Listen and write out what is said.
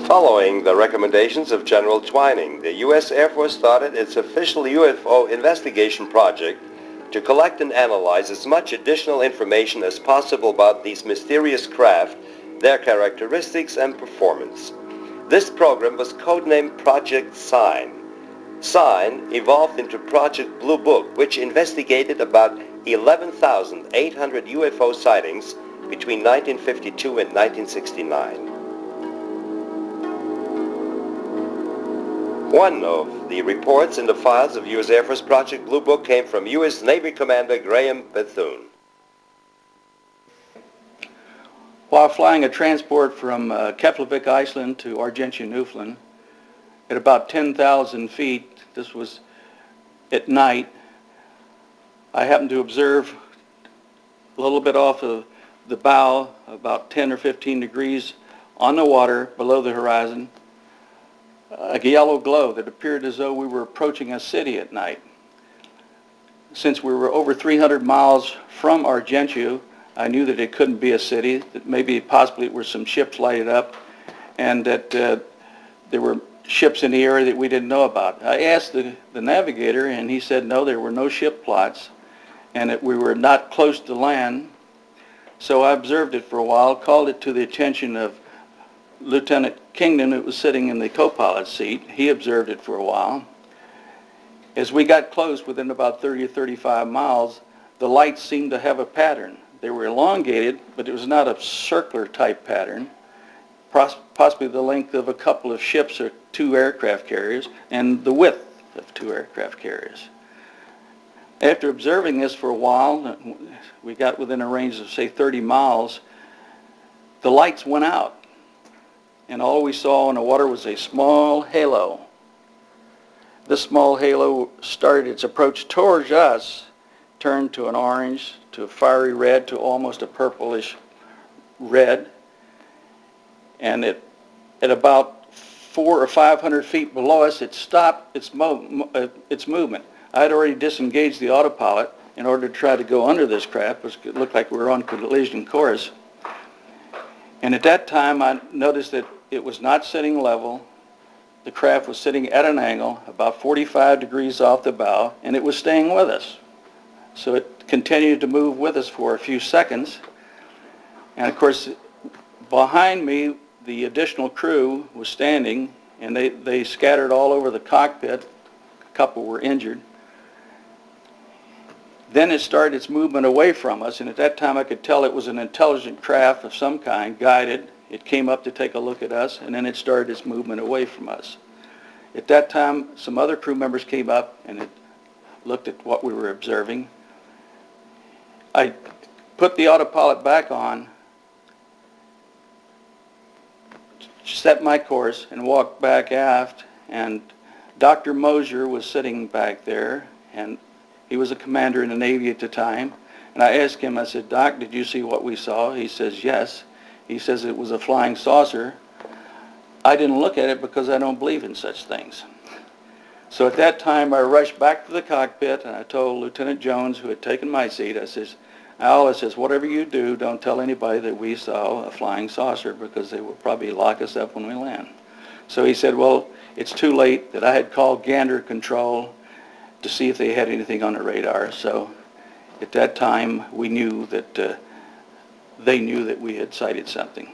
Following the recommendations of General Twining, the U.S. Air Force started its official UFO investigation project to collect and analyze as much additional information as possible about these mysterious craft, their characteristics and performance. This program was codenamed Project Sign. Sign evolved into Project Blue Book, which investigated about 11,800 UFO sightings between 1952 and 1969. One of the reports in the files of U.S. Air Force Project Blue Book came from U.S. Navy Commander Graham Bethune. While flying a transport from Keflavik, Iceland to Argentia, Newfoundland, at about 10,000 feet, this was at night, I happened to observe a little bit off of the bow, about 10 or 15 degrees on the water below the horizon, a yellow glow that appeared as though we were approaching a city at night. Since we were over 300 miles from Argentia, I knew that it couldn't be a city, that maybe possibly it were some ships lighted up, and that there were ships in the area that we didn't know about. I asked the navigator, and he said no, there were no ship plots, and that we were not close to land. So I observed it for a while, called it to the attention of Lieutenant Kingdon, who was sitting in the co-pilot seat. He observed it for a while. As we got close, within about 30 or 35 miles, the lights seemed to have a pattern. They were elongated, but it was not a circular type pattern, possibly the length of a couple of ships or 2 aircraft carriers, and the width of 2 aircraft carriers. After observing this for a while, we got within a range of, say, 30 miles, the lights went out. And all we saw in the water was a small halo. This small halo started its approach towards us, turned to an orange, to a fiery red, to almost a purplish red. And at about 400 or 500 feet below us, it stopped its movement. I had already disengaged the autopilot in order to try to go under this craft, because it looked like we were on collision course. And at that time, I noticed that it was not sitting level. The craft was sitting at an angle, about 45 degrees off the bow, and it was staying with us. So it continued to move with us for a few seconds. And of course, behind me, the additional crew was standing, and they scattered all over the cockpit. A couple were injured. Then it started its movement away from us, and at that time I could tell it was an intelligent craft of some kind, guided. It came up to take a look at us, and then it started its movement away from us. At that time, some other crew members came up, and it looked at what we were observing. I put the autopilot back on, set my course, and walked back aft, and Dr. Mosier was sitting back there, and he was a commander in the Navy at the time. And I asked him, I said, "Doc, did you see what we saw?" He says, "Yes." He says it was a flying saucer. I didn't look at it because I don't believe in such things. So at that time, I rushed back to the cockpit, and I told Lieutenant Jones, who had taken my seat, I says, "Al," I says, "whatever you do, don't tell anybody that we saw a flying saucer, because they will probably lock us up when we land." So he said, well, it's too late, that I had called Gander Control to see if they had anything on the radar. So at that time, we knew that they knew that we had sighted something.